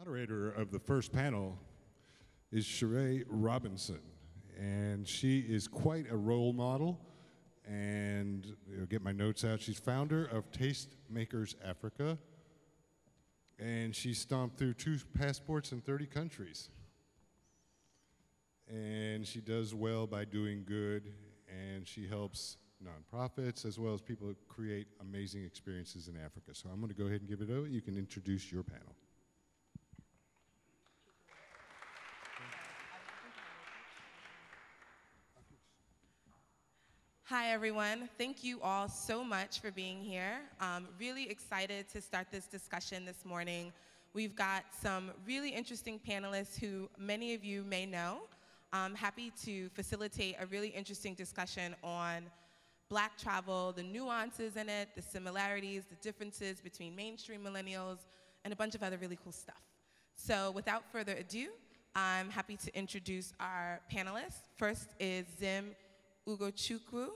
Moderator of the first panel is Sheree Robinson, and she is quite a role model. And I'll get my notes out. She's founder of Tastemakers Africa, and she stomped through 2 passports in 30 countries. And she does well by doing good, and she helps nonprofits as well as people who create amazing experiences in Africa. So I'm going to go ahead and give it over. You can introduce your panel. Hi, everyone. Thank you all so much for being here. Really excited to start this discussion this morning. We've got some really interesting panelists who many of you may know. I'm happy to facilitate a really interesting discussion on Black travel, the nuances in it, the similarities, the differences between mainstream millennials, and a bunch of other really cool stuff. So without further ado, I'm happy to introduce our panelists. First is Zim Ugochukwu.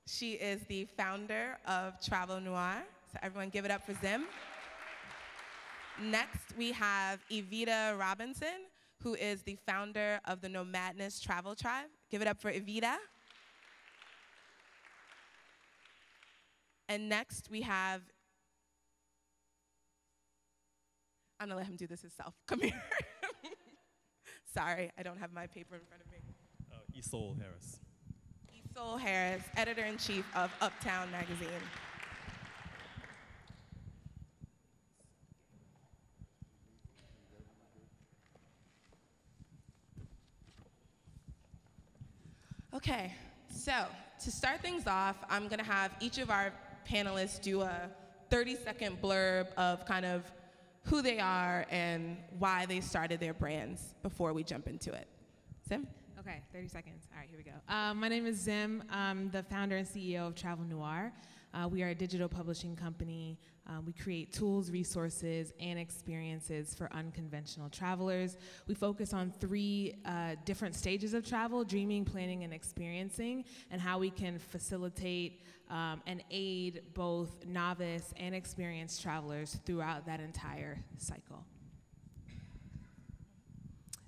She is the founder of Travel Noir. So everyone give it up for Zim. Next, we have Evita Robinson, who is the founder of the Nomadness Travel Tribe. Give it up for Evita. And next, we have, I'm gonna let him do this himself. Come here. Sorry, I don't have my paper in front of me. Isol Harris. Isol Harris, editor-in-chief of Uptown magazine. Okay, so to start things off, I'm gonna have each of our panelists do a 30-second blurb of kind of who they are and why they started their brands before we jump into it. Zim? Okay, 30 seconds. All right, here we go. My name is Zim. I'm the founder and CEO of Travel Noir. We are a digital publishing company. We create tools, resources, and experiences for unconventional travelers. We focus on 3 different stages of travel: dreaming, planning, and experiencing, and how we can facilitate and aid both novice and experienced travelers throughout that entire cycle.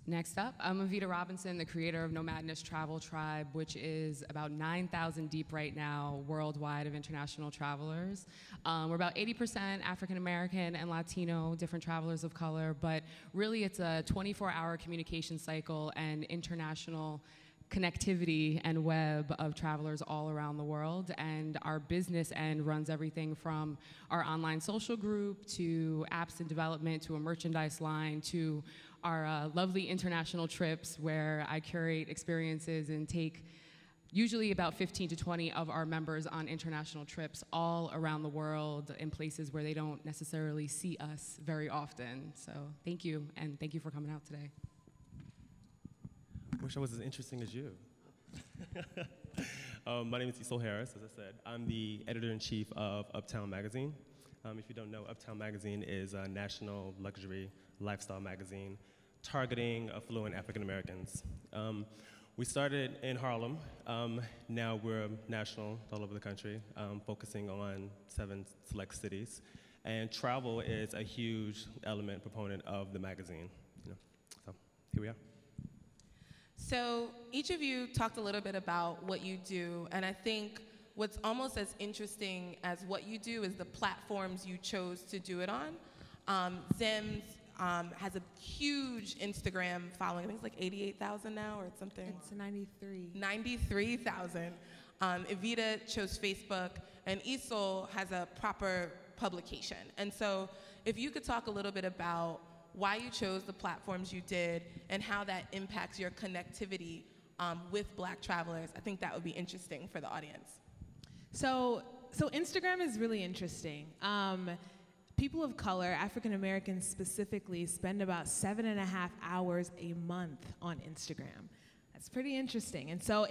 Next up, I'm Evita Robinson, the creator of Nomadness Travel Tribe, which is about 9,000 deep right now worldwide of international travelers. We're about 80% African American and Latino, different travelers of color, but really it's a 24-hour communication cycle and international connectivity and web of travelers all around the world. And our business end runs everything from our online social group to apps in development to a merchandise line to our lovely international trips where I curate experiences and take usually about 15 to 20 of our members on international trips all around the world in places where they don't necessarily see us very often. So thank you, and thank you for coming out today. Wish I was as interesting as you. My name is Isol Harris, as I said. I'm the editor-in-chief of Uptown magazine. If you don't know, Uptown magazine is a national luxury lifestyle magazine targeting affluent African Americans. We started in Harlem. Now we're national all over the country, focusing on 7 select cities. And travel is a huge element, proponent of the magazine. So here we are. So each of you talked a little bit about what you do, and I think what's almost as interesting as what you do is the platforms you chose to do it on. Zim's has a huge Instagram following. I think it's like 88,000 now or something. It's 93. 93,000. Evita chose Facebook, and Isol has a proper publication. And so if you could talk a little bit about why you chose the platforms you did and how that impacts your connectivity with Black travelers, I think that would be interesting for the audience. So Instagram is really interesting. People of color, African Americans specifically, spend about 7.5 hours a month on Instagram. That's pretty interesting. And so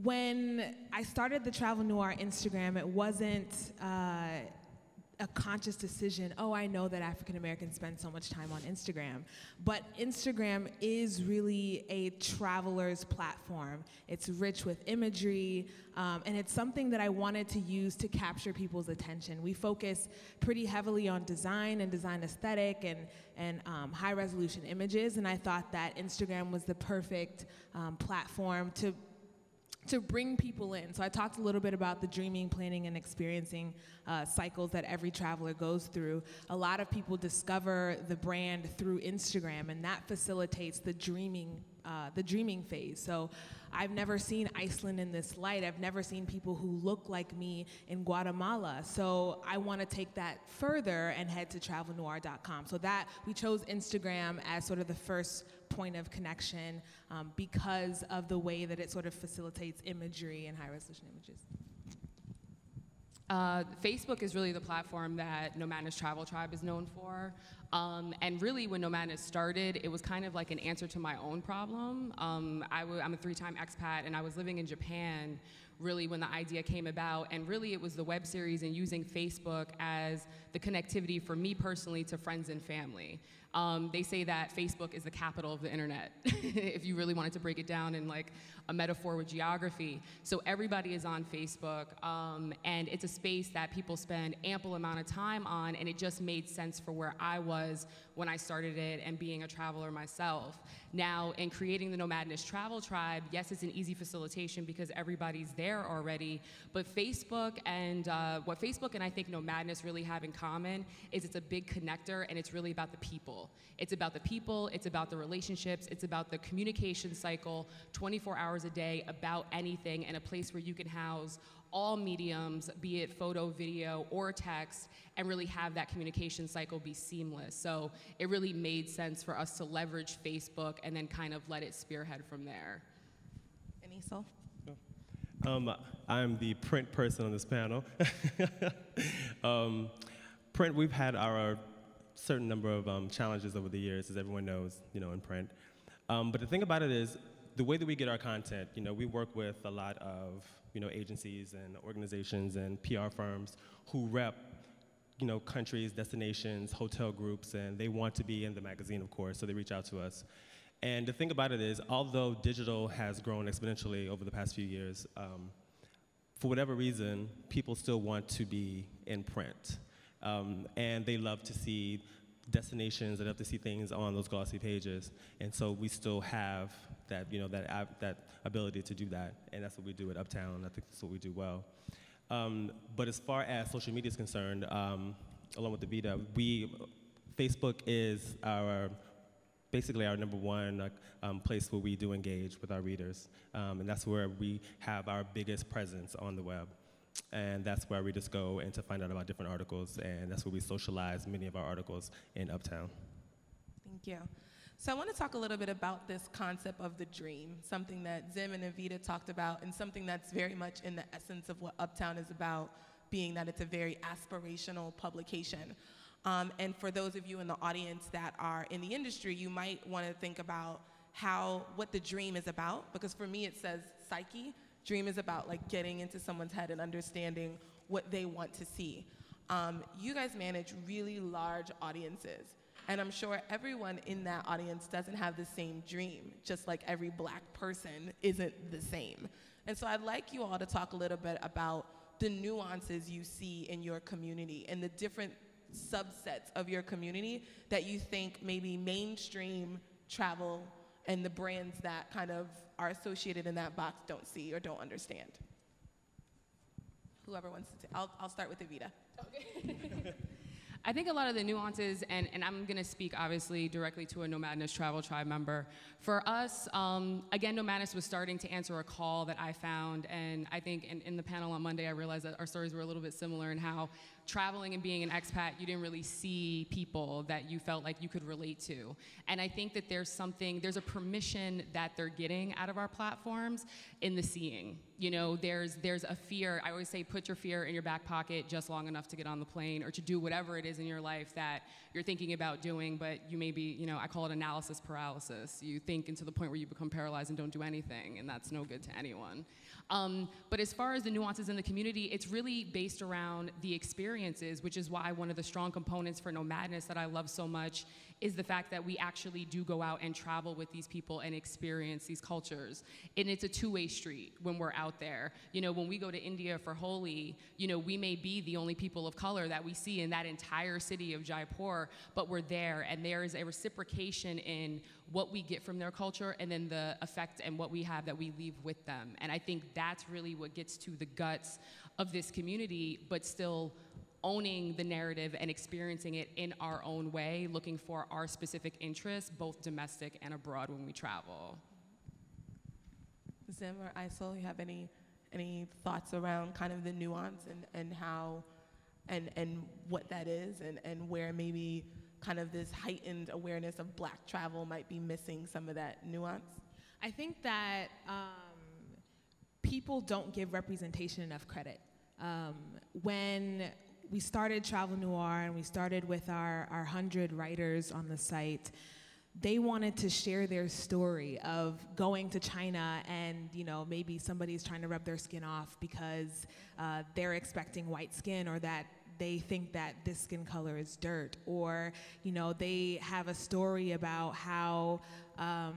when I started the Travel Noir Instagram, it wasn't a conscious decision, oh, I know that African Americans spend so much time on Instagram. But Instagram is really a traveler's platform. It's rich with imagery, and it's something that I wanted to use to capture people's attention. We focus pretty heavily on design and design aesthetic and high resolution images, and I thought that Instagram was the perfect platform to bring people in. So I talked a little bit about the dreaming, planning, and experiencing cycles that every traveler goes through. A lot of people discover the brand through Instagram, and that facilitates the dreaming phase. So I've never seen Iceland in this light. I've never seen people who look like me in Guatemala. So I want to take that further and head to travelnoir.com. So that we chose Instagram as sort of the first point of connection because of the way that it sort of facilitates imagery and high resolution images. Facebook is really the platform that Nomadness Travel Tribe is known for. And really, when Nomadness started, it was kind of like an answer to my own problem. I'm a 3-time expat, and I was living in Japan really when the idea came about. And really, it was the web series and using Facebook as the connectivity for me personally to friends and family. They say that Facebook is the capital of the internet, if you really wanted to break it down in like a metaphor with geography. So everybody is on Facebook, and it's a space that people spend ample amount of time on, and it just made sense for where I was when I started it and being a traveler myself. Now, in creating the Nomadness Travel Tribe, yes, it's an easy facilitation because everybody's there already, but Facebook and what Facebook and I think Nomadness really have in common is it's a big connector, and it's really about the people. It's about the people, it's about the relationships, it's about the communication cycle, 24 hours a day, about anything, and a place where you can house all mediums, be it photo, video, or text, and really have that communication cycle be seamless. So it really made sense for us to leverage Facebook and then kind of let it spearhead from there. Anisel? I'm the print person on this panel. Print, we've had our certain number of challenges over the years, as everyone knows, in print. But the thing about it is, the way that we get our content, we work with a lot of, agencies and organizations and PR firms who rep, countries, destinations, hotel groups, and they want to be in the magazine, of course, so they reach out to us. And the thing about it is, although digital has grown exponentially over the past few years, for whatever reason, people still want to be in print. And they love to see destinations, they love to see things on those glossy pages. And so we still have that, that ability to do that. And that's what we do at Uptown. I think that's what we do well. But as far as social media is concerned, along with the Vita, Facebook is basically our number one place where we do engage with our readers. And that's where we have our biggest presence on the web. And that's where readers go and to find out about different articles, and that's where we socialize many of our articles in Uptown. Thank you. So I want to talk a little bit about this concept of the dream, something that Zim and Evita talked about, and something that's very much in the essence of what Uptown is about, being that it's a very aspirational publication. And for those of you in the audience that are in the industry, you might want to think about what the dream is about, because for me it says psyche. Dream is about like getting into someone's head and understanding what they want to see. You guys manage really large audiences, and I'm sure everyone in that audience doesn't have the same dream, just like every Black person isn't the same. And so I'd like you all to talk a little bit about the nuances you see in your community and the different subsets of your community that you think maybe mainstream travel and the brands that kind of are associated in that box don't see or don't understand. Whoever wants to I'll start with Evita. Okay. I think a lot of the nuances, and I'm going to speak obviously directly to a Nomadness Travel Tribe member. For us, again, Nomadness was starting to answer a call that I found, and I think in the panel on Monday I realized that our stories were a little bit similar in how traveling and being an expat, you didn't really see people that you felt like you could relate to. And I think that there's a permission that they're getting out of our platforms in the seeing. There's a fear. I always say put your fear in your back pocket just long enough to get on the plane or to do whatever it is in your life that you're thinking about doing, but you may be, I call it analysis paralysis. You think into the point where you become paralyzed and don't do anything, and that's no good to anyone. But as far as the nuances in the community, it's really based around the experiences, which is why one of the strong components for Nomadness that I love so much is the fact that we actually do go out and travel with these people and experience these cultures. And it's a two-way street when we're out there. When we go to India for Holi, we may be the only people of color that we see in that entire city of Jaipur, but we're there, and there is a reciprocation in what we get from their culture and then the effect and what we have that we leave with them. And I think that's really what gets to the guts of this community, but still owning the narrative and experiencing it in our own way, looking for our specific interests, both domestic and abroad when we travel. Zim or Aisel, you have any thoughts around kind of the nuance and how and what that is and where maybe kind of this heightened awareness of Black travel might be missing some of that nuance? I think that people don't give representation enough credit. When we started Travel Noir and we started with our 100 writers on the site, they wanted to share their story of going to China and maybe somebody's trying to rub their skin off because they're expecting white skin, or that they think that this skin color is dirt, or they have a story about how a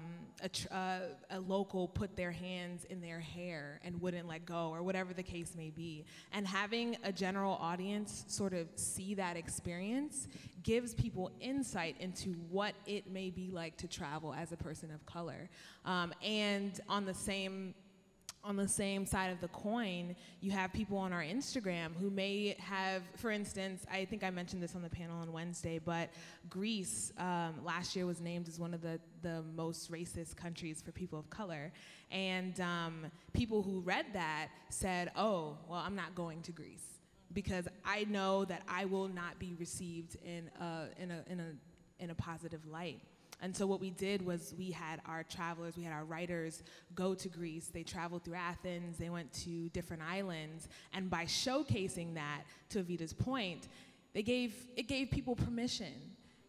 local put their hands in their hair and wouldn't let go, or whatever the case may be. And having a general audience sort of see that experience gives people insight into what it may be like to travel as a person of color. And on the same side of the coin, you have people on our Instagram who may have, for instance, I think I mentioned this on the panel on Wednesday, but Greece last year was named as one of the most racist countries for people of color. And people who read that said, oh, well, I'm not going to Greece because I know that I will not be received in a positive light. And so what we did was we had our travelers, we had our writers go to Greece. They traveled through Athens, they went to different islands, and by showcasing that, to Evita's point, it gave people permission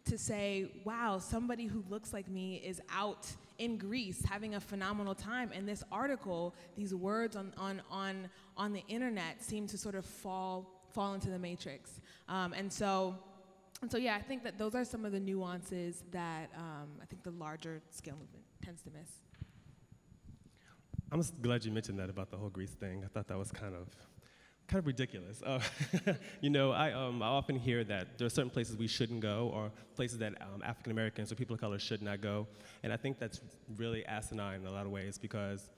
to say, wow, somebody who looks like me is out in Greece having a phenomenal time. And this article, these words on the internet seem to sort of fall into the matrix. And so yeah, I think that those are some of the nuances that I think the larger scale movement tends to miss. I'm just glad you mentioned that about the whole Greece thing. I thought that was kind of ridiculous. I often hear that there are certain places we shouldn't go, or places that African Americans or people of color should not go, and I think that's really asinine in a lot of ways, because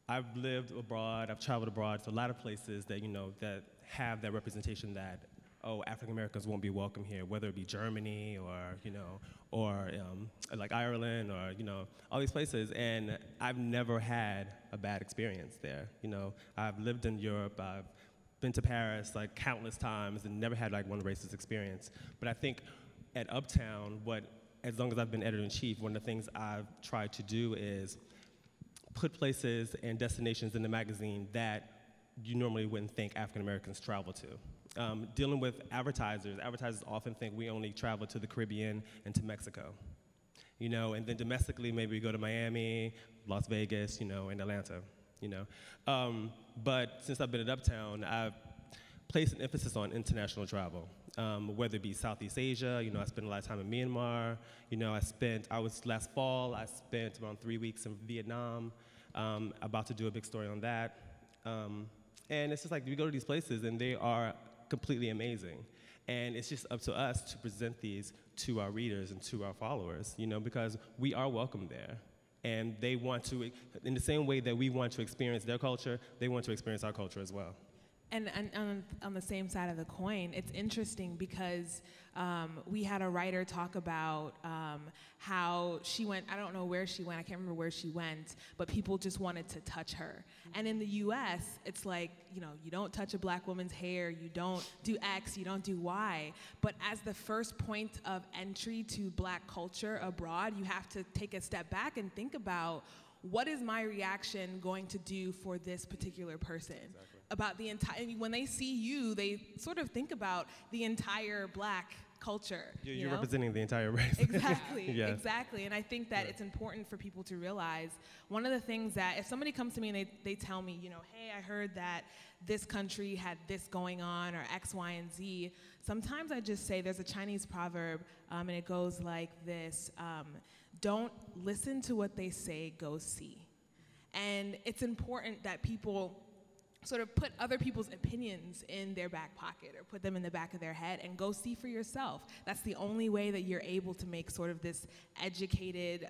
I've lived abroad, I've traveled abroad to a lot of places that that have that representation that, oh, African Americans won't be welcome here, whether it be Germany or like Ireland, or all these places, and I've never had a bad experience there. I've lived in Europe, I've been to Paris like countless times, and never had like one racist experience. But I think at Uptown, as long as I've been editor-in-chief, one of the things I've tried to do is put places and destinations in the magazine that you normally wouldn't think African Americans travel to. Dealing with advertisers often think we only travel to the Caribbean and to Mexico, and then domestically maybe we go to Miami, Las Vegas, and Atlanta, But since I've been at Uptown, I've placed an emphasis on international travel, whether it be Southeast Asia. I spent a lot of time in Myanmar. Last fall, I spent around 3 weeks in Vietnam, about to do a big story on that. And it's just like, we go to these places and they are completely amazing. And it's just up to us to present these to our readers and to our followers, because we are welcome there. And they want to, in the same way that we want to experience their culture, they want to experience our culture as well. And on the same side of the coin, it's interesting because we had a writer talk about how she went, I don't know where she went, I can't remember where she went, but people just wanted to touch her. And in the US, it's like, you don't touch a black woman's hair, you don't do X, you don't do Y. But as the first point of entry to black culture abroad, you have to take a step back and think about, what is my reaction going to do for this particular person? Exactly. About the entire, when they see you, they sort of think about the entire black culture. You're representing the entire race. Exactly, Yes. exactly. And I think that it's important for people to realize one of the things that if somebody comes to me and they tell me, hey, I heard that this country had this going on or X, Y, and Z, sometimes I just say there's a Chinese proverb and it goes like this, don't listen to what they say, go see. And it's important that people sort of put other people's opinions in their back pocket or put them in the back of their head and go see for yourself. That's the only way that you're able to make sort of this educated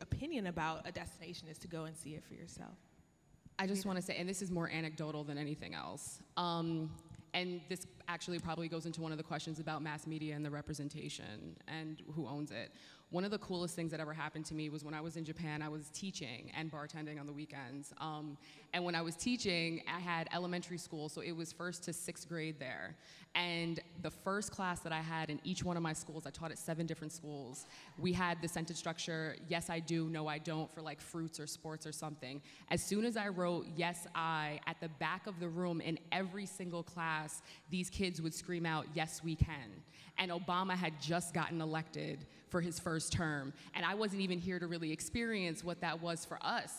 opinion about a destination is to go and see it for yourself. I just want to say, and this is more anecdotal than anything else, and this actually probably goes into one of the questions about mass media and the representation and who owns it. One of the coolest things that ever happened to me was when I was in Japan, I was teaching and bartending on the weekends. And when I was teaching, I had elementary school, so it was 1st to 6th grade there. And the first class that I had in each one of my schools, I taught at 7 different schools, we had the sentence structure, yes, I do, no, I don't, for like fruits or sports or something. As soon as I wrote, yes, I, at the back of the room in every single class, these kids would scream out, yes, we can. And Obama had just gotten elected for his first term. And I wasn't even here to really experience what that was for us.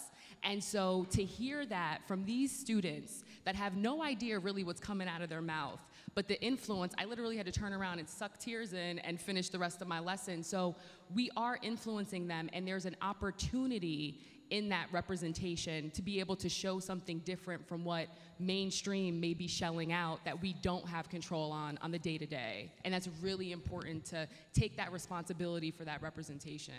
And so to hear that from these students that have no idea really what's coming out of their mouth, but the influence, I literally had to turn around and suck tears in and finish the rest of my lesson. So we are influencing them, and there's an opportunity in that representation to be able to show something different from what mainstream may be shelling out that we don't have control on the day-to-day. And that's really important to take that responsibility for that representation.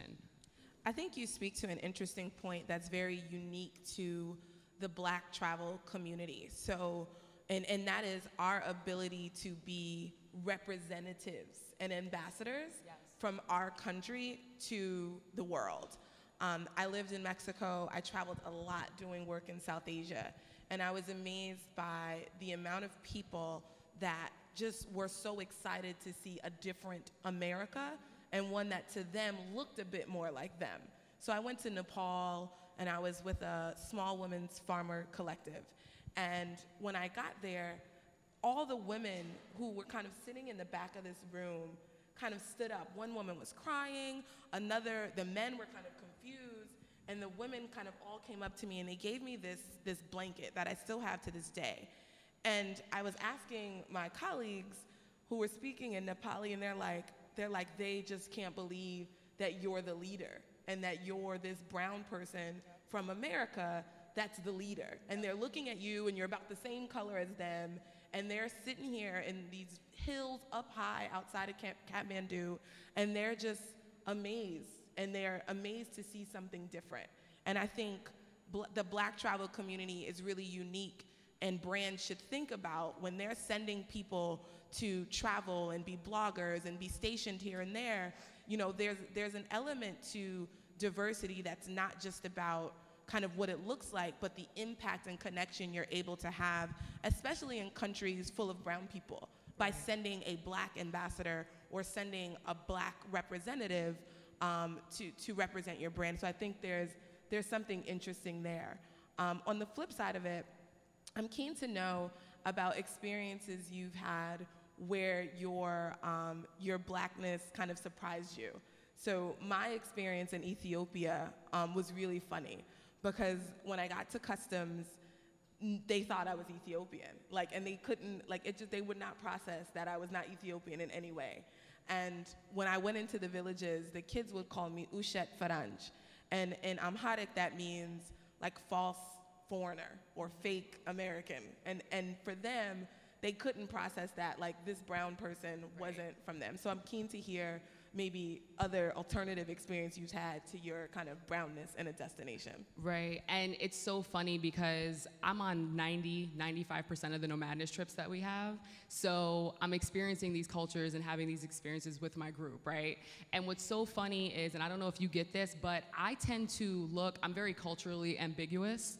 I think you speak to an interesting point that's very unique to the Black travel community. So, and that is our ability to be representatives and ambassadors from our country to the world. I lived in Mexico. I traveled a lot doing work in South Asia. And I was amazed by the amount of people that just were so excited to see a different America and one that to them looked a bit more like them. So I went to Nepal and I was with a small women's farmer collective. And when I got there, all the women who were kind of sitting in the back of this room kind of stood up. One woman was crying, the men were kind of confused, and the women kind of all came up to me and they gave me this blanket that I still have to this day. And I was asking my colleagues who were speaking in Nepali, and they're like, they just can't believe that you're the leader and that you're this brown person from America that's the leader. And they're looking at you and you're about the same color as them, and they're sitting here in these hills up high outside of Kathmandu, and they're just amazed, and they're amazed to see something different. And I think the Black travel community is really unique, and brands should think about when they're sending people to travel and be bloggers and be stationed here and there, there's an element to diversity that's not just about kind of what it looks like, but the impact and connection you're able to have, especially in countries full of brown people, by sending a Black ambassador or sending a Black representative to represent your brand. So I think there's something interesting there. On the flip side of it, I'm keen to know about experiences you've had where your Blackness kind of surprised you. So my experience in Ethiopia was really funny, because when I got to customs, they thought I was Ethiopian, and they couldn't, they would not process that I was not Ethiopian in any way. And when I went into the villages, the kids would call me Ushet Faranj, and in Amharic that means false foreigner or fake American, and for them, they couldn't process that this brown person wasn't from them. So I'm keen to hear maybe other alternative experience you've had to your kind of brownness in a destination. Right, and it's so funny because I'm on 95% of the Nomadness trips that we have. So I'm experiencing these cultures and having these experiences with my group, right? And what's so funny is, and I don't know if you get this, but I tend to I'm very culturally ambiguous.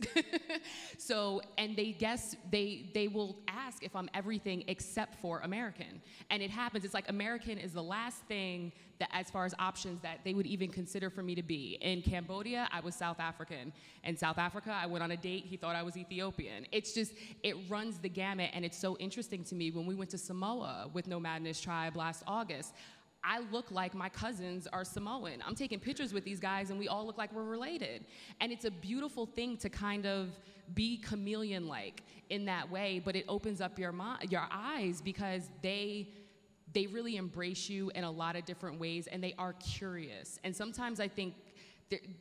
So, and they will ask if I'm everything except for American. And it happens, it's like American is the last thing that as far as options that they would even consider for me to be. In Cambodia, I was South African. In South Africa, I went on a date, he thought I was Ethiopian. It's just, it runs the gamut, and it's so interesting to me. When we went to Samoa with No Madness Tribe last August, I look like my cousins are Samoan. I'm taking pictures with these guys and we all look like we're related. And it's a beautiful thing to kind of be chameleon-like in that way, but it opens up your eyes because they really embrace you in a lot of different ways, and they are curious. And sometimes I think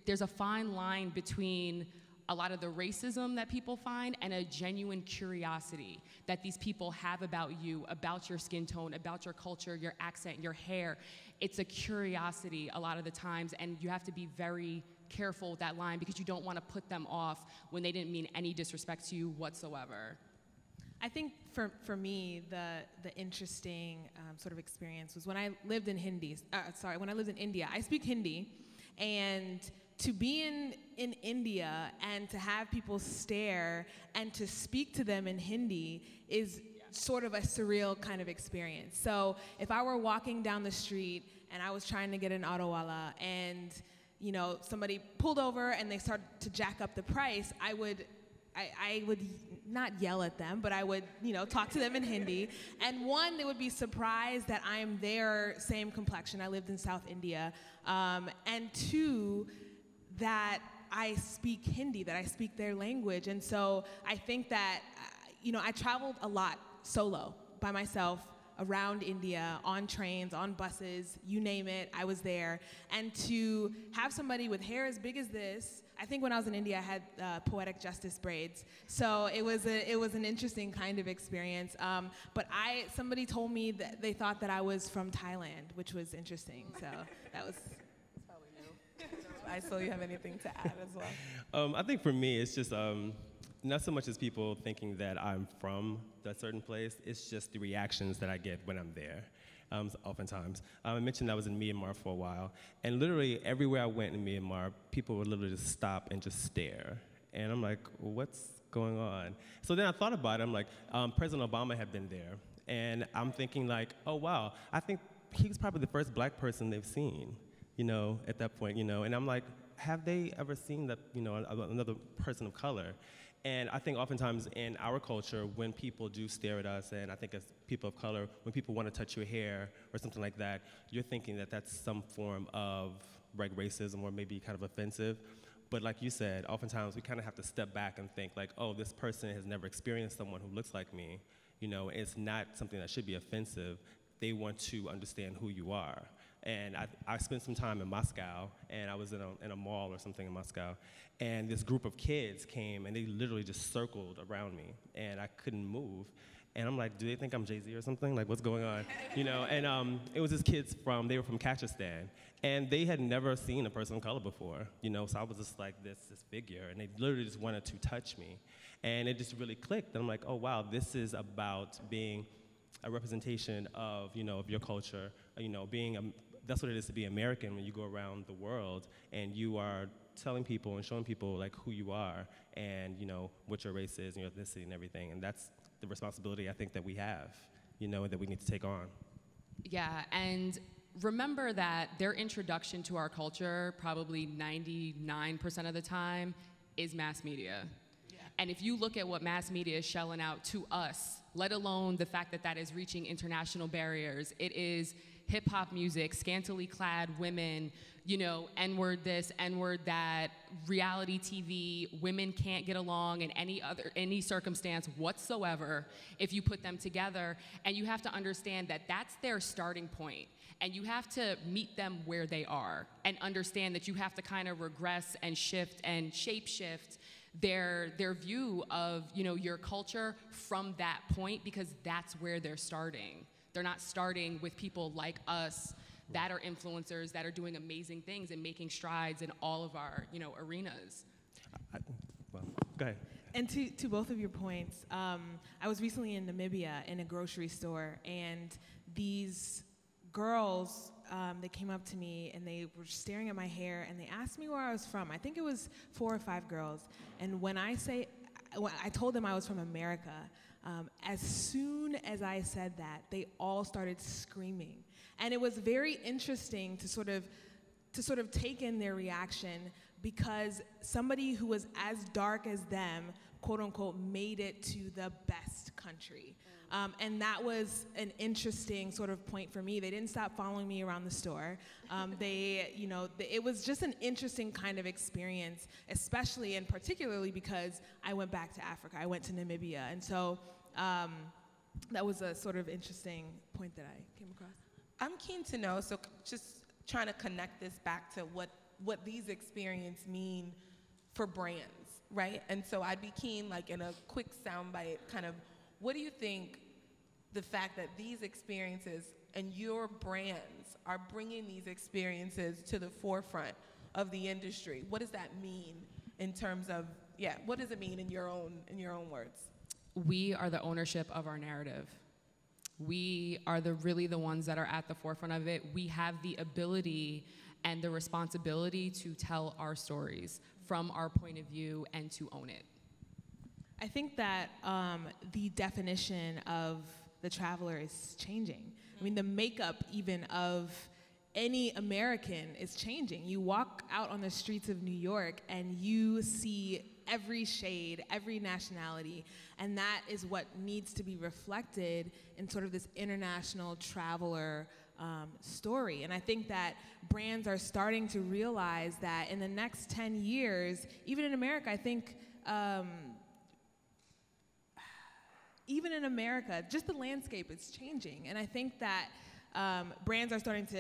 there's a fine line between a lot of the racism that people find and a genuine curiosity that these people have about you, about your skin tone, about your culture, your accent, your hair. It's a curiosity a lot of the times, and you have to be very careful with that line because you don't want to put them off when they didn't mean any disrespect to you whatsoever. I think for me, the interesting sort of experience was when I lived in when I lived in India. I speak Hindi, and to be in India and to have people stare and to speak to them in Hindi is sort of a surreal kind of experience. So if I were walking down the street and I was trying to get an autowala and somebody pulled over and they started to jack up the price, I would not yell at them, but I would, talk to them in Hindi. And one, they would be surprised that I'm their same complexion. I lived in South India. And two, that I speak Hindi, that I speak their language. And so I think that, I traveled a lot solo, by myself, around India, on trains, on buses, you name it, I was there. And to have somebody with hair as big as this, I think when I was in India, I had poetic justice braids. So it was an interesting kind of experience. But somebody told me that they thought that I was from Thailand, which was interesting. So that was probably new. I saw you have anything to add as well? I think for me, it's just not so much as people thinking that I'm from that certain place, it's just the reactions that I get when I'm there. Oftentimes. I mentioned I was in Myanmar for a while, and literally everywhere I went in Myanmar, people would literally just stop and just stare. And I'm like, what's going on? So then I thought about it, I'm like, President Obama had been there, and I'm thinking like, oh wow, I think he was probably the first black person they've seen, at that point, and I'm like, have they ever seen that, another person of color? And I think oftentimes in our culture, when people do stare at us, and I think as people of color, when people want to touch your hair or something like that, you're thinking that that's some form of racism or maybe kind of offensive. But like you said, oftentimes we kind of have to step back and think like, oh, this person has never experienced someone who looks like me. It's not something that should be offensive. They want to understand who you are. And I spent some time in Moscow, and I was in a mall or something in Moscow, and this group of kids came, and they literally just circled around me, and I couldn't move. And I'm like, do they think I'm Jay-Z or something? Like, what's going on? And it was this kids they were from Kyrgyzstan, and they had never seen a person of color before, so I was just like this figure, and they literally just wanted to touch me. And it just really clicked, and I'm like, oh wow, this is about being a representation of, of your culture, that's what it is to be American when you go around the world and you are telling people and showing people like who you are and what your race is and your ethnicity and everything. And that's the responsibility I think that we have, and that we need to take on. Yeah, and remember that their introduction to our culture, probably 99% of the time, is mass media. Yeah. And if you look at what mass media is shelling out to us, let alone the fact that that is reaching international barriers, it is hip-hop music, scantily clad women, N-word this, N-word that, reality TV, women can't get along in any circumstance whatsoever if you put them together. And you have to understand that that's their starting point. And you have to meet them where they are and understand that you have to kind of regress and shift and shape-shift their view of your culture from that point, because that's where they're starting. They're not starting with people like us that are influencers that are doing amazing things and making strides in all of our arenas. Well, go ahead. And to both of your points, I was recently in Namibia in a grocery store, and these girls, they came up to me and they were staring at my hair and they asked me where I was from. I think it was 4 or 5 girls. And when I told them I was from America, As soon as I said that, they all started screaming. And it was very interesting to sort of take in their reaction, because somebody who was as dark as them, quote unquote, made it to the best country. And that was an interesting sort of point for me. They didn't stop following me around the store. It was just an interesting kind of experience, especially and particularly because I went back to Africa. I went to Namibia. And so that was a sort of interesting point that I came across. I'm keen to know, so just trying to connect this back to what these experiences mean for brands, right? And so I'd be keen, like in a quick soundbite, kind of, what do you think the fact that these experiences and your brands are bringing these experiences to the forefront of the industry? What does that mean in terms of, what does it mean in your own words? We are the ownership of our narrative. We are really the ones that are at the forefront of it. We have the ability and the responsibility to tell our stories from our point of view and to own it. I think that the definition of the traveler is changing. I mean, the makeup even of any American is changing. You walk out on the streets of New York and you see every shade, every nationality, and that is what needs to be reflected in sort of this international traveler story. And I think that brands are starting to realize that in the next 10 years, even in America, I think, even in America, just the landscape is changing. And I think that brands are starting to,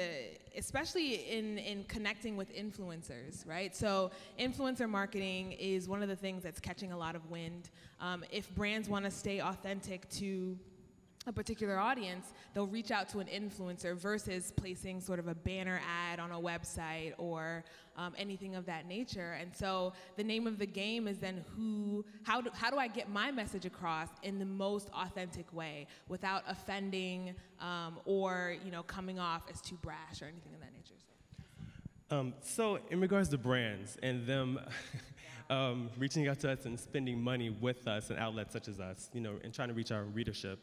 especially in connecting with influencers, right? So influencer marketing is one of the things that's catching a lot of wind. If brands want to stay authentic to a particular audience, they'll reach out to an influencer versus placing sort of a banner ad on a website or anything of that nature. And so the name of the game is then how do I get my message across in the most authentic way without offending or coming off as too brash or anything of that nature. So in regards to brands and them reaching out to us and spending money with us and outlets such as us, and trying to reach our readership,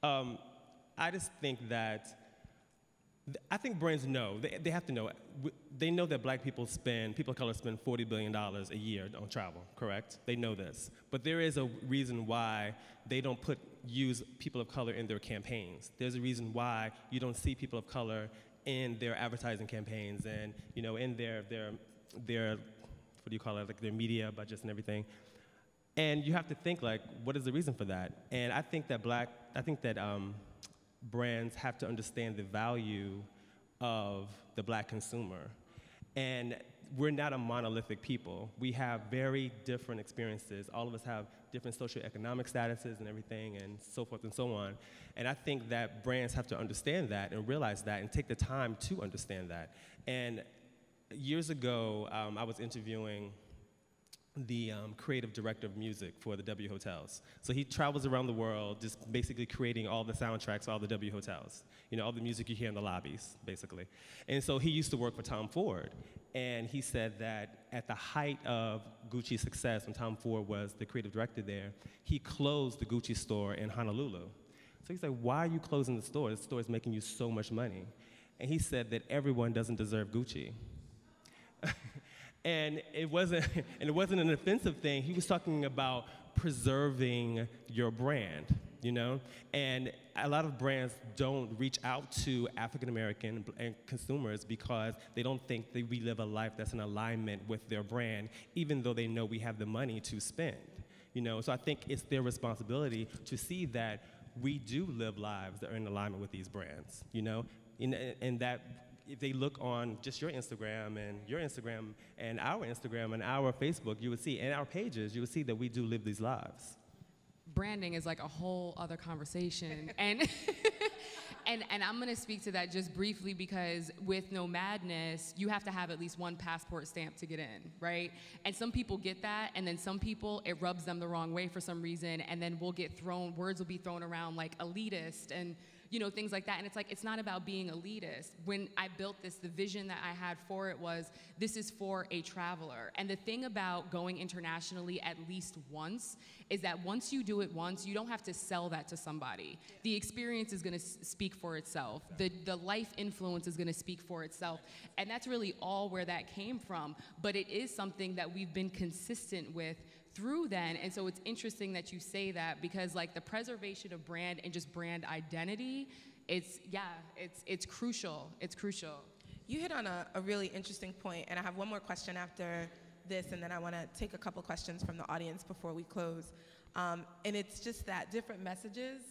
I just think that, I think brands know, they have to know, they know that black people of color spend $40 billion a year on travel, correct? They know this. But there is a reason why they don't use people of color in their campaigns. There's a reason why you don't see people of color in their advertising campaigns and, in their what do you call it, like their media budgets and everything. And you have to think, like, what is the reason for that? And I think that brands have to understand the value of the black consumer. And we're not a monolithic people. We have very different experiences. All of us have different socioeconomic statuses and everything and so forth and so on. And I think that brands have to understand that and realize that and take the time to understand that. And years ago, I was interviewing the creative director of music for the W Hotels. So he travels around the world just basically creating all the soundtracks for all the W Hotels. All the music you hear in the lobbies, basically. And so he used to work for Tom Ford. And he said that at the height of Gucci's success, when Tom Ford was the creative director there, he closed the Gucci store in Honolulu. So he's like, why are you closing the store? The store is making you so much money. And he said that everyone doesn't deserve Gucci. And it wasn't an offensive thing. He was talking about preserving your brand, And a lot of brands don't reach out to African American and consumers because they don't think that we live a life that's in alignment with their brand, even though they know we have the money to spend, So I think it's their responsibility to see that we do live lives that are in alignment with these brands, and that if they look on just your Instagram and our Facebook, you would see, and our pages, you would see that we do live these lives. Branding is like a whole other conversation. and I'm gonna speak to that just briefly because with No Madness, you have to have at least one passport stamp to get in, right? And some people get that, and then some people, it rubs them the wrong way for some reason, and then words will be thrown around like elitist and you know, things like that. And it's like, it's not about being elitist. When I built this, the vision that I had for it was, this is for a traveler. And the thing about going internationally at least once is that once you do it once, you don't have to sell that to somebody. The experience is gonna speak for itself. The life influence is gonna speak for itself. And that's really all where that came from. But it is something that we've been consistent with through then. And so it's interesting that you say that, because like the preservation of brand and just brand identity, it's crucial. It's crucial. You hit on a really interesting point, and I have one more question after this, and then I want to take a couple questions from the audience before we close. And it's just that different messages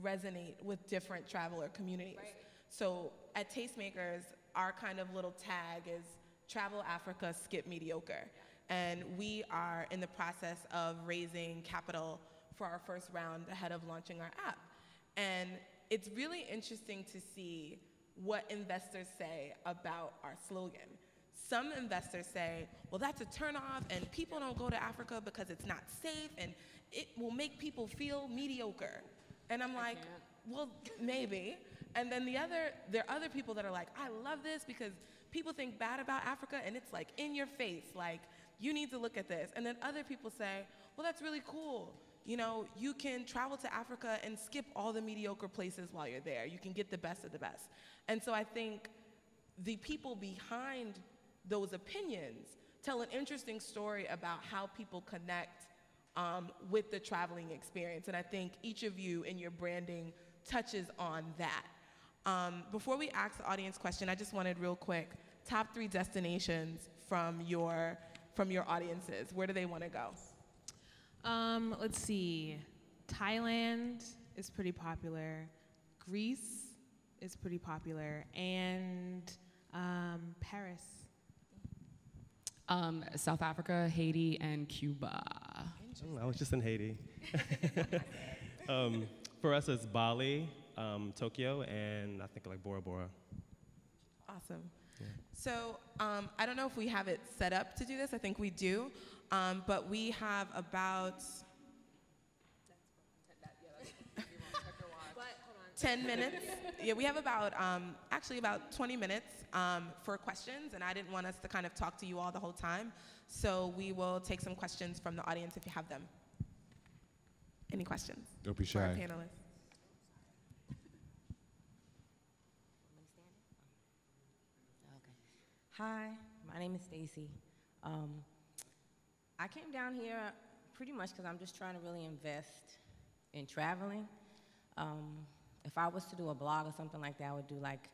resonate with different traveler communities. Right. So at Tastemakers, our kind of little tag is Travel Africa, Skip Mediocre. And we are in the process of raising capital for our first round ahead of launching our app. And it's really interesting to see what investors say about our slogan. Some investors say, well, that's a turnoff, and people don't go to Africa because it's not safe, and it will make people feel mediocre. And I'm like, well, maybe. And then there are other people that are like, I love this because people think bad about Africa, and it's like in your face, like, you need to look at this. And then other people say, well, that's really cool. You know, you can travel to Africa and skip all the mediocre places while you're there. You can get the best of the best. And so I think the people behind those opinions tell an interesting story about how people connect with the traveling experience. And I think each of you in your branding touches on that. Before we ask the audience question, I just wanted real quick, top 3 destinations from your audiences. Where do they want to go? Let's see. Thailand is pretty popular. Greece is pretty popular. And Paris. South Africa, Haiti, and Cuba. I was just in Haiti. For us, it's Bali, Tokyo, and I think like Bora Bora. Awesome. Yeah. So I don't know if we have it set up to do this. I think we do. But we have about 10 minutes. Yeah, we have about, actually about 20 minutes for questions, and I didn't want us to kind of talk to you all the whole time. So we will take some questions from the audience if you have them. Any questions? Don't be for our shy. panelists? Hi, my name is Stacy. I came down here pretty much because I'm just trying to really invest in traveling. If I was to do a blog or something like that, I would do like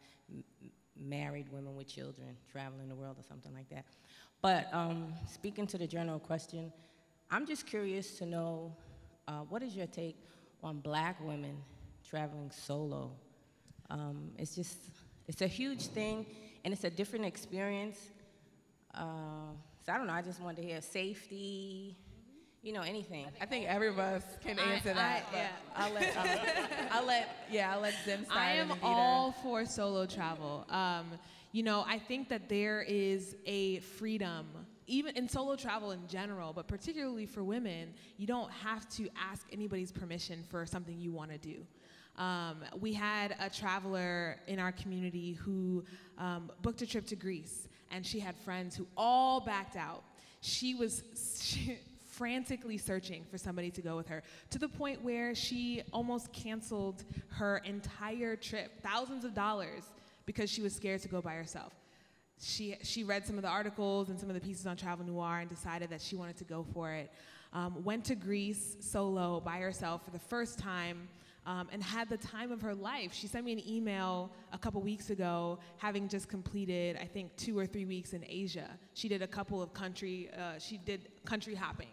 married women with children traveling the world or something like that. But speaking to the general question, I'm just curious to know, what is your take on Black women traveling solo? It's a huge thing, and it's a different experience. So I don't know, I just wanted to hear safety, you know, anything. I think every of us can answer that. I'll let Zim start. I am all for solo travel. You know, I think that there is a freedom, even in solo travel in general, but particularly for women, you don't have to ask anybody's permission for something you want to do. We had a traveler in our community who booked a trip to Greece, and she had friends who all backed out. She was frantically searching for somebody to go with her, to the point where she almost canceled her entire trip, thousands of dollars, because she was scared to go by herself. She read some of the articles and some of the pieces on Travel Noir and decided that she wanted to go for it. Went to Greece solo by herself for the first time, and had the time of her life. She sent me an email a couple weeks ago, having just completed, I think, 2 or 3 weeks in Asia. She did a couple of country hopping.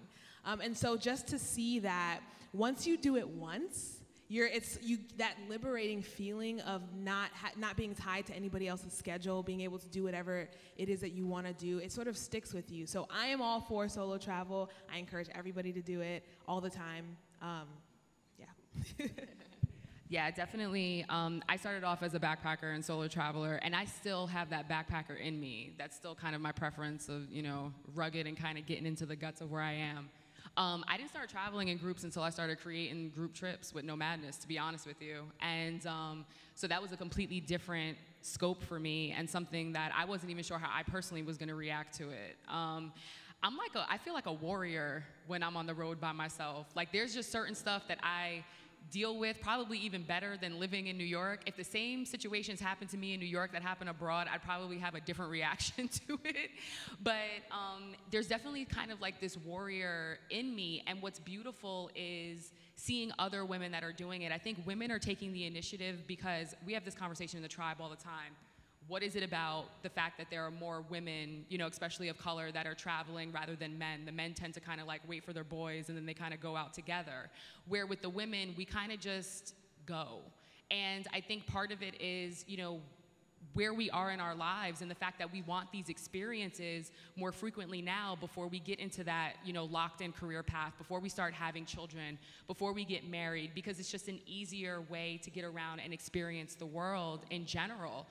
And so just to see that once you do it once, that liberating feeling of not being tied to anybody else's schedule, being able to do whatever it is that you want to do, it sort of sticks with you. So I am all for solo travel. I encourage everybody to do it all the time. Yeah. Yeah, definitely. I started off as a backpacker and solo traveler, and I still have that backpacker in me. That's still kind of my preference of, you know, rugged and kind of getting into the guts of where I am. I didn't start traveling in groups until I started creating group trips with No Madness, to be honest with you. And so that was a completely different scope for me, and something that I wasn't even sure how I personally was gonna react to it. I feel like a warrior when I'm on the road by myself. Like, there's just certain stuff that I deal with probably even better than living in New York. If the same situations happen to me in New York that happen abroad, I'd probably have a different reaction to it. But there's definitely kind of like this warrior in me, and what's beautiful is seeing other women that are doing it. I think women are taking the initiative because we have this conversation in the tribe all the time. What is it about the fact that there are more women, you know, especially of color, that are traveling rather than men? The men tend to kind of like wait for their boys and then they kind of go out together. Where with the women, we kind of just go. And I think part of it is, you know, where we are in our lives and the fact that we want these experiences more frequently now before we get into that, you know, locked-in career path, before we start having children, before we get married, because it's just an easier way to get around and experience the world in general.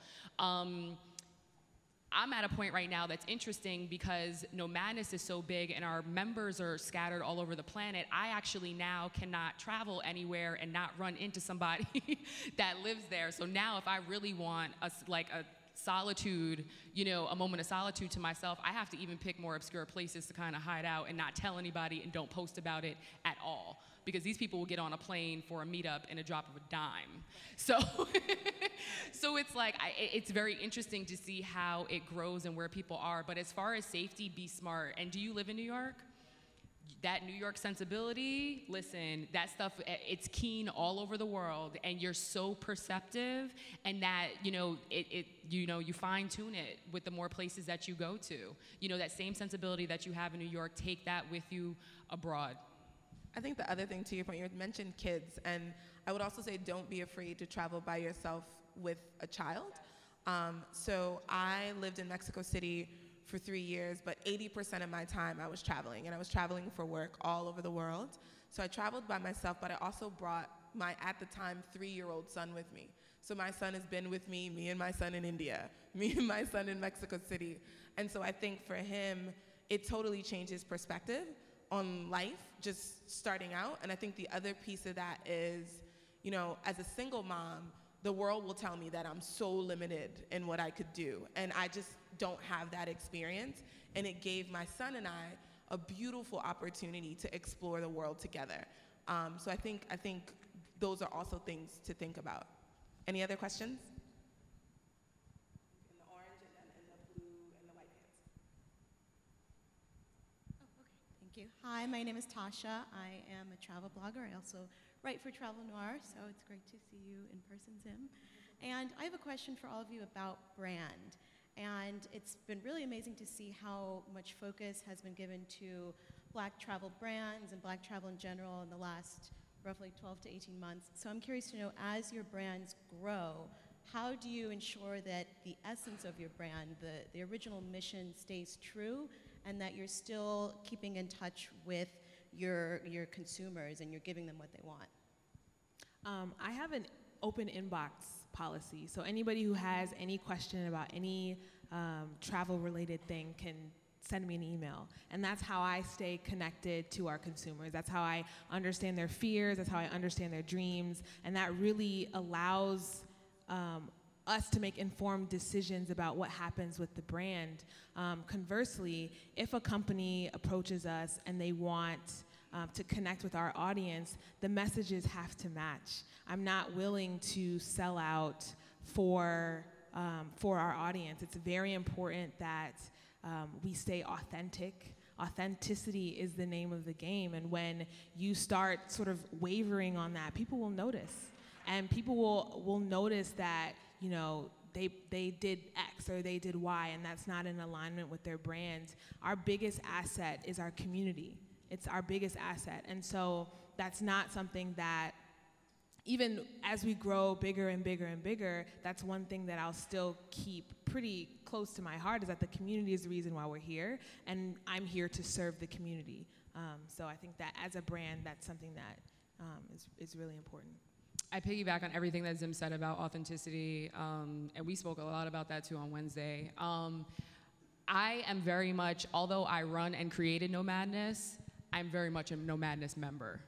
I'm at a point right now that's interesting because No Madness is so big and our members are scattered all over the planet. I actually now cannot travel anywhere and not run into somebody that lives there. So now if I really want a solitude, you know, a moment of solitude to myself, I have to even pick more obscure places to kind of hide out and not tell anybody and don't post about it at all. Because these people will get on a plane for a meetup in a drop of a dime. So, so it's like, it's very interesting to see how it grows and where people are. But as far as safety, be smart. And do you live in New York? That New York sensibility, listen, that stuff, it's keen all over the world, and you're so perceptive, and that, you know, you fine tune it with the more places that you go to. You know, that same sensibility that you have in New York, take that with you abroad. I think the other thing, to your point, you mentioned kids, and I would also say don't be afraid to travel by yourself with a child. So I lived in Mexico City for 3 years, but 80% of my time I was traveling, and I was traveling for work all over the world. So I traveled by myself, but I also brought my, at the time, 3-year-old son with me. So my son has been with me and my son in India, me and my son in Mexico City. And so I think for him, it totally changed his perspective on life, just starting out. And I think the other piece of that is, you know, as a single mom, the world will tell me that I'm so limited in what I could do. And I just don't have that experience. And it gave my son and I a beautiful opportunity to explore the world together. So I think those are also things to think about. Any other questions? In the orange and then in the blue and the white pants. Thank you. Hi, my name is Tasha. I am a travel blogger. I also write for Travel Noir, so it's great to see you in person, Zim. And I have a question for all of you about brand. And it's been really amazing to see how much focus has been given to Black travel brands and Black travel in general in the last roughly 12 to 18 months. So I'm curious to know, as your brands grow, how do you ensure that the essence of your brand, the original mission, stays true, and that you're still keeping in touch with your consumers and you're giving them what they want? I have an open inbox policy, so anybody who has any question about any travel-related thing can send me an email. And that's how I stay connected to our consumers. That's how I understand their fears, that's how I understand their dreams, and that really allows us to make informed decisions about what happens with the brand. Conversely, if a company approaches us and they want to connect with our audience, the messages have to match. I'm not willing to sell out for our audience. It's very important that we stay authentic. Authenticity is the name of the game, and when you start sort of wavering on that, people will notice. And people will notice that, you know, they did X or they did Y, and that's not in alignment with their brand. Our biggest asset is our community. It's our biggest asset. And so that's not something that, even as we grow bigger and bigger and bigger, that's one thing that I'll still keep pretty close to my heart, is that the community is the reason why we're here, and I'm here to serve the community. So I think that as a brand, that's something that is really important. I piggyback on everything that Zim said about authenticity, and we spoke a lot about that too on Wednesday. I am very much, although I run and created No Madness, I'm very much a No Madness member.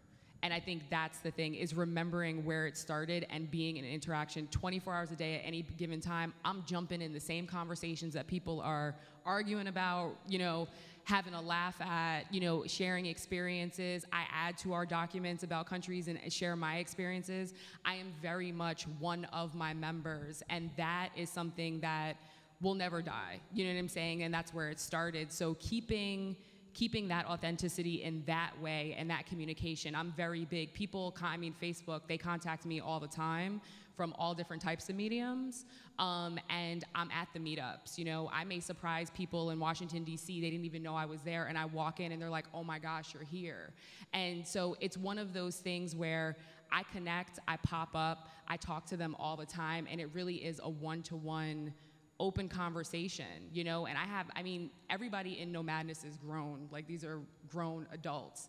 And I think that's the thing, is remembering where it started and being in interaction 24 hours a day at any given time. I'm jumping in the same conversations that people are arguing about, you know, having a laugh at, you know, sharing experiences. I add to our documents about countries and share my experiences. I am very much one of my members, and that is something that will never die. You know what I'm saying? And that's where it started. So keeping that authenticity in that way and that communication. I'm very big. People, I mean, Facebook, they contact me all the time from all different types of mediums, and I'm at the meetups. You know, I may surprise people in Washington, D.C. They didn't even know I was there, and I walk in and they're like, oh my gosh, you're here. And so it's one of those things where I connect, I pop up, I talk to them all the time, and it really is a one-to-one open conversation, you know. And I mean, everybody in No Madness is grown. Like, these are grown adults.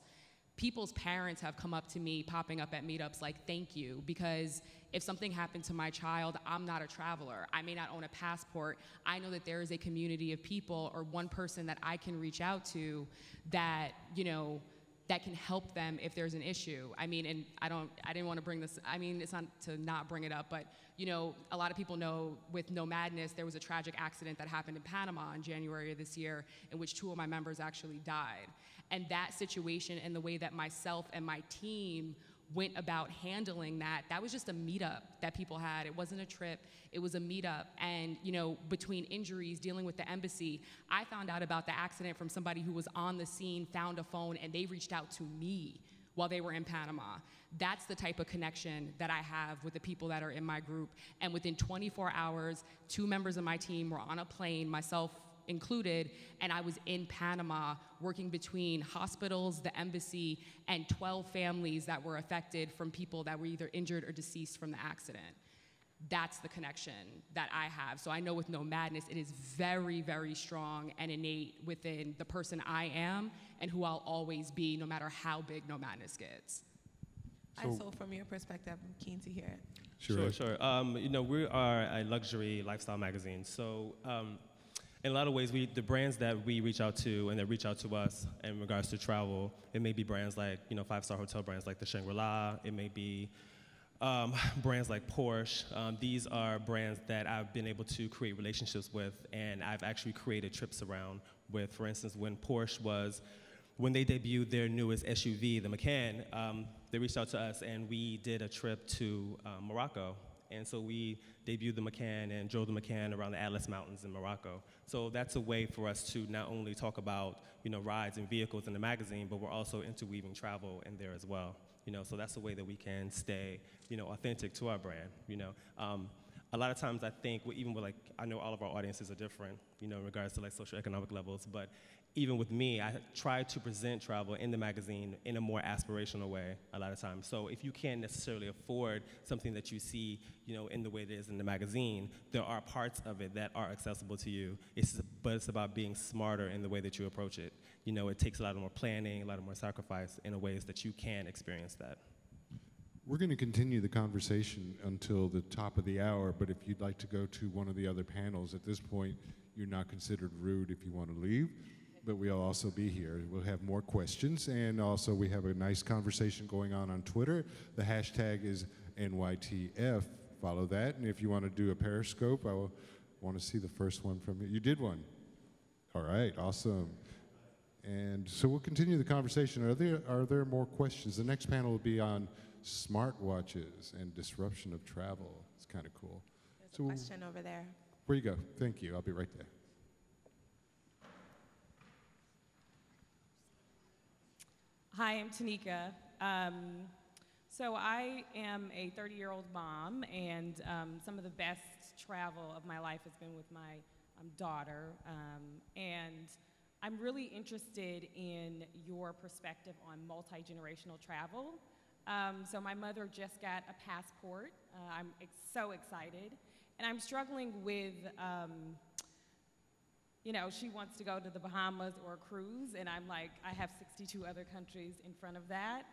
People's parents have come up to me popping up at meetups like, thank you, because if something happened to my child, I'm not a traveler. I may not own a passport. I know that there is a community of people or one person that I can reach out to that, you know, that can help them if there's an issue. I mean, and I didn't want to bring this, I mean, it's not to not bring it up, but, you know, a lot of people know with No Madness, there was a tragic accident that happened in Panama in January of this year, in which 2 of my members actually died. And that situation and the way that myself and my team went about handling that, that was just a meetup that people had. It wasn't a trip, it was a meetup. And, you know, between injuries, dealing with the embassy, I found out about the accident from somebody who was on the scene, found a phone, and they reached out to me while they were in Panama. That's the type of connection that I have with the people that are in my group. And within 24 hours, 2 members of my team were on a plane, myself included, and I was in Panama working between hospitals, the embassy, and 12 families that were affected from people that were either injured or deceased from the accident. That's the connection that I have. So I know with No Madness, it is very, very strong and innate within the person I am and who I'll always be, no matter how big No Madness gets. So from your perspective, I'm keen to hear it. Sure. You know, we are a luxury lifestyle magazine. So in a lot of ways, the brands that we reach out to and that reach out to us in regards to travel, it may be brands like, you know, 5-star hotel brands like the Shangri-La. It may be brands like Porsche. These are brands that I've been able to create relationships with, and I've actually created trips around with. For instance, when they debuted their newest SUV, the Macan, they reached out to us and we did a trip to Morocco. And so we debuted the Macan and drove the Macan around the Atlas Mountains in Morocco. So that's a way for us to not only talk about, you know, rides and vehicles in the magazine, but we're also interweaving travel in there as well. You know, so that's a way that we can stay, you know, authentic to our brand. You know, a lot of times I think, even with, like, I know all of our audiences are different, you know, in regards to like socioeconomic levels, but even with me, I try to present travel in the magazine in a more aspirational way a lot of times. So if you can't necessarily afford something that you see, you know, in the way it is in the magazine, there are parts of it that are accessible to you. But it's about being smarter in the way that you approach it. You know, it takes a lot more planning, a lot more sacrifice in ways that you can experience that. We're going to continue the conversation until the top of the hour, but if you'd like to go to one of the other panels at this point, you're not considered rude if you want to leave. But we'll also be here. We'll have more questions, and also we have a nice conversation going on Twitter. The hashtag is NYTF. Follow that, and if you want to do a Periscope, I will want to see the first one from you. You did one. All right, awesome. And so we'll continue the conversation. Are there more questions? The next panel will be on smartwatches and disruption of travel. It's kind of cool. There's a question over there. Where you go? Thank you. I'll be right there. Hi, I'm Tanika. So I am a 30-year-old mom, and some of the best travel of my life has been with my daughter. And I'm really interested in your perspective on multi-generational travel. So my mother just got a passport. I'm so excited. And I'm struggling with, you know, she wants to go to the Bahamas or a cruise, and I'm like, I have 62 other countries in front of that.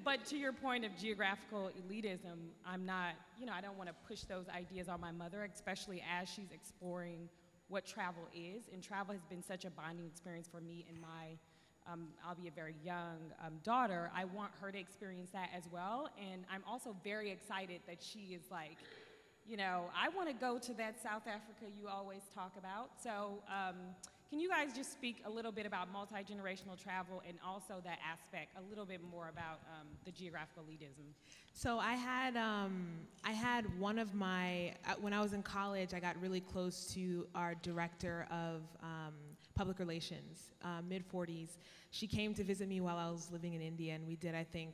But to your point of geographical elitism, I'm not, you know, I don't want to push those ideas on my mother, especially as she's exploring what travel is. And travel has been such a bonding experience for me and my I'll be a very young daughter, I want her to experience that as well. And I'm also very excited that she is like, you know, I want to go to that South Africa you always talk about. So can you guys just speak a little bit about multi-generational travel and also that aspect, a little bit more about the geographical elitism? So I had one of my, when I was in college, I got really close to our director of public relations, mid-40s. She came to visit me while I was living in India, and we did, I think,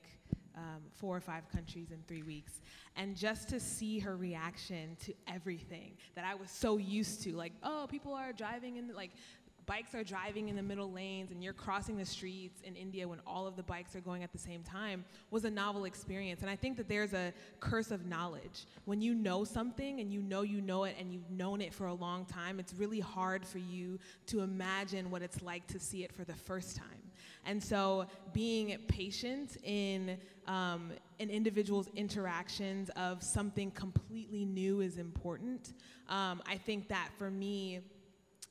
4 or 5 countries in 3 weeks. And just to see her reaction to everything that I was so used to, like, oh, people are driving in, like, bikes are driving in the middle lanes and you're crossing the streets in India when all of the bikes are going at the same time, was a novel experience. And I think that there's a curse of knowledge. When you know something and you know it and you've known it for a long time, it's really hard for you to imagine what it's like to see it for the first time. And so being patient in an individual's interactions of something completely new is important. I think that for me,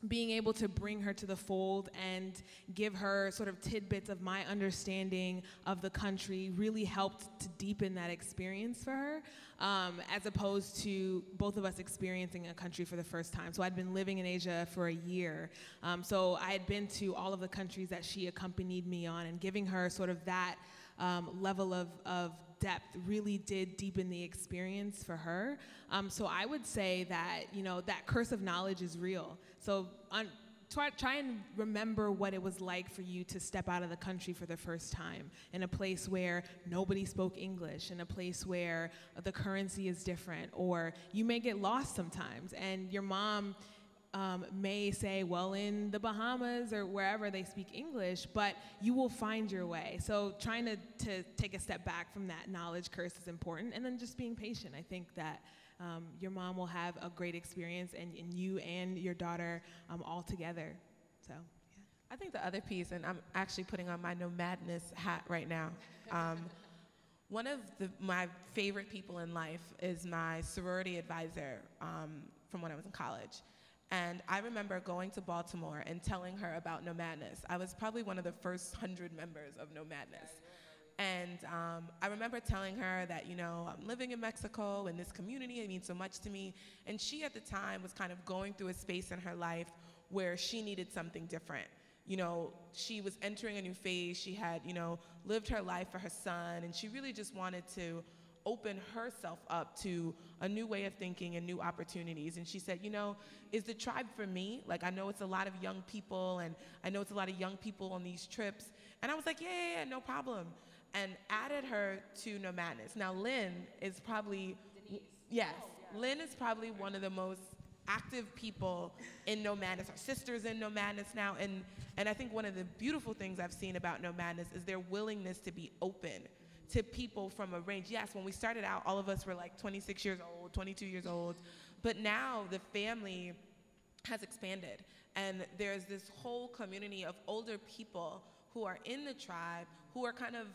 being able to bring her to the fold and give her sort of tidbits of my understanding of the country really helped to deepen that experience for her, as opposed to both of us experiencing a country for the first time. So I'd been living in Asia for a year. So I had been to all of the countries that she accompanied me on, and giving her sort of that level of depth really did deepen the experience for her. So I would say that, you know, that curse of knowledge is real. So try and remember what it was like for you to step out of the country for the first time in a place where nobody spoke English, in a place where the currency is different, or you may get lost sometimes, and your mom may say, well, in the Bahamas or wherever they speak English, but you will find your way. So trying to take a step back from that knowledge curse is important, and then just being patient. I think that your mom will have a great experience, and you and your daughter all together. So, yeah. I think the other piece, and I'm actually putting on my nomadness hat right now. One of my favorite people in life is my sorority advisor from when I was in college. And I remember going to Baltimore and telling her about Nomadness. I was probably one of the first 100 members of Nomadness. And I remember telling her that, you know, I'm living in Mexico and this community, it means so much to me. And she at the time was kind of going through a space in her life where she needed something different. You know, she was entering a new phase. She had, you know, lived her life for her son, and she really just wanted to open herself up to a new way of thinking and new opportunities. And she said, you know, is the tribe for me? Like, I know it's a lot of young people, and I know it's a lot of young people on these trips. And I was like, yeah, no problem. And added her to Nomadness. Now, Lynn is probably, yes, Lynn is probably one of the most active people in Nomadness. Our sister's in Nomadness now, and I think one of the beautiful things I've seen about Nomadness is their willingness to be open to people from a range. Yes, when we started out, all of us were like 26 years old, 22 years old, but now the family has expanded, and there's this whole community of older people who are in the tribe who are kind of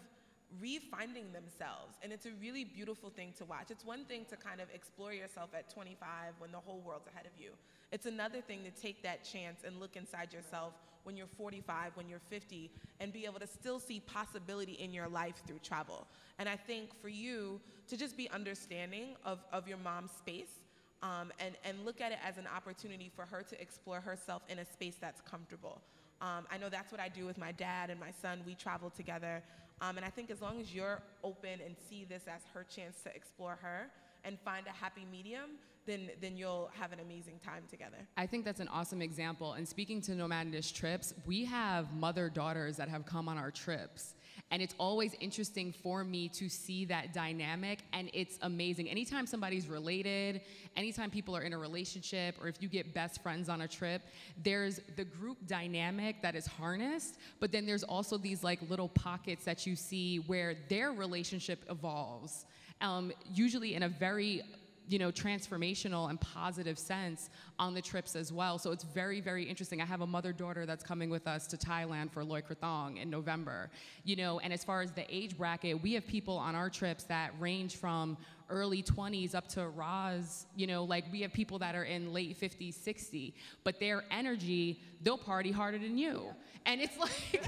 refinding themselves, and it's a really beautiful thing to watch. It's one thing to kind of explore yourself at 25 when the whole world's ahead of you. It's another thing to take that chance and look inside yourself when you're 45, when you're 50, and be able to still see possibility in your life through travel. And I think for you to just be understanding of your mom's space, and look at it as an opportunity for her to explore herself in a space that's comfortable. I know that's what I do with my dad and my son. We travel together. And I think as long as you're open and see this as her chance to explore her and find a happy medium, then you'll have an amazing time together. I think that's an awesome example. And speaking to Nomadness trips, we have mother-daughters that have come on our trips. And it's always interesting for me to see that dynamic, and it's amazing. Anytime somebody's related, anytime people are in a relationship, or if you get best friends on a trip, there's the group dynamic that is harnessed, but then there's also these like little pockets that you see where their relationship evolves, usually in a very transformational and positive sense on the trips as well. So it's very, very interesting. I have a mother-daughter that's coming with us to Thailand for Loy Krathong in November. And as far as the age bracket, we have people on our trips that range from early 20s up to Roz, you know, like we have people that are in late 50s, 60, but their energy, they'll party harder than you. And it's like,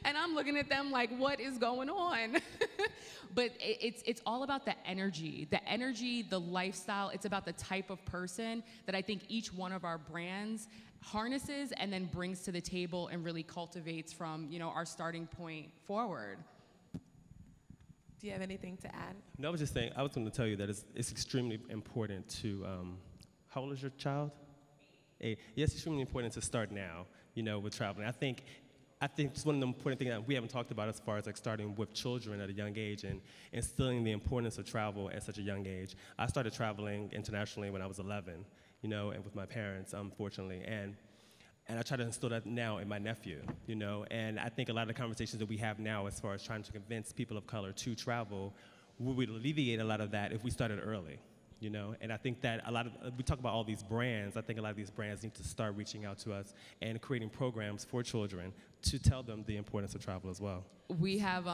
and I'm looking at them like, what is going on? But it's all about the energy, the lifestyle. It's about the type of person that I think each one of our brands harnesses and then brings to the table and really cultivates from, you know, our starting point forward. Do you have anything to add? No, I was just saying, I was going to tell you that it's extremely important to, how old is your child? 8. Yes, it's extremely important to start now, you know, with traveling. I think it's one of the important things that we haven't talked about as far as like starting with children at a young age and instilling the importance of travel at such a young age. I started traveling internationally when I was 11, you know, and with my parents, unfortunately, and I try to instill that now in my nephew, you know, and I think a lot of the conversations that we have now as far as trying to convince people of color to travel, we would alleviate a lot of that if we started early, you know, and I think that we talk about all these brands, I think a lot of these brands need to start reaching out to us and creating programs for children to tell them the importance of travel as well. We have,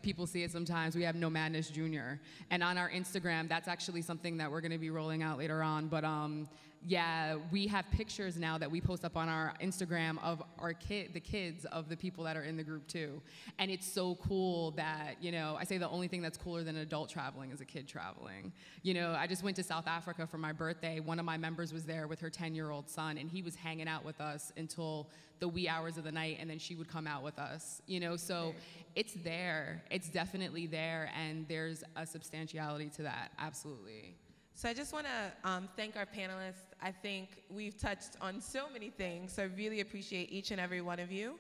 people see it sometimes, we have No Madness Jr. And on our Instagram, that's actually something that we're gonna be rolling out later on, but yeah, we have pictures now that we post up on our Instagram of the kids of the people that are in the group too. And it's so cool that, you know, I say the only thing that's cooler than an adult traveling is a kid traveling. You know, I just went to South Africa for my birthday. One of my members was there with her 10-year-old son, and he was hanging out with us until the wee hours of the night, and then she would come out with us, you know, so it's there. It's definitely there, and there's a substantiality to that, absolutely. So I just want to thank our panelists. I think we've touched on so many things, so I really appreciate each and every one of you.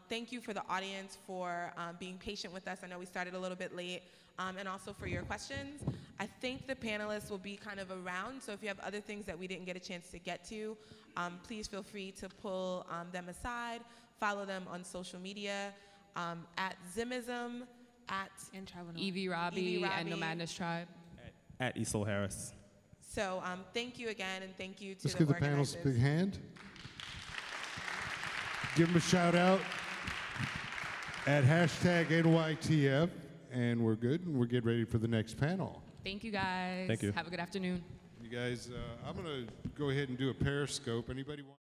Thank you for the audience for being patient with us. I know we started a little bit late, and also for your questions. I think the panelists will be kind of around, so if you have other things that we didn't get a chance to get to, please feel free to pull them aside, follow them on social media, at Zimism, at Evie Robbie and No Madness Tribe. At Esol Harris. So thank you again, and thank you to Let's the give the organizers. panelists a big hand. Give them a shout out at #NYTF, and we're good, and we're getting ready for the next panel. Thank you guys. Thank you. Have a good afternoon. You guys, I'm going to go ahead and do a Periscope. Anybody want?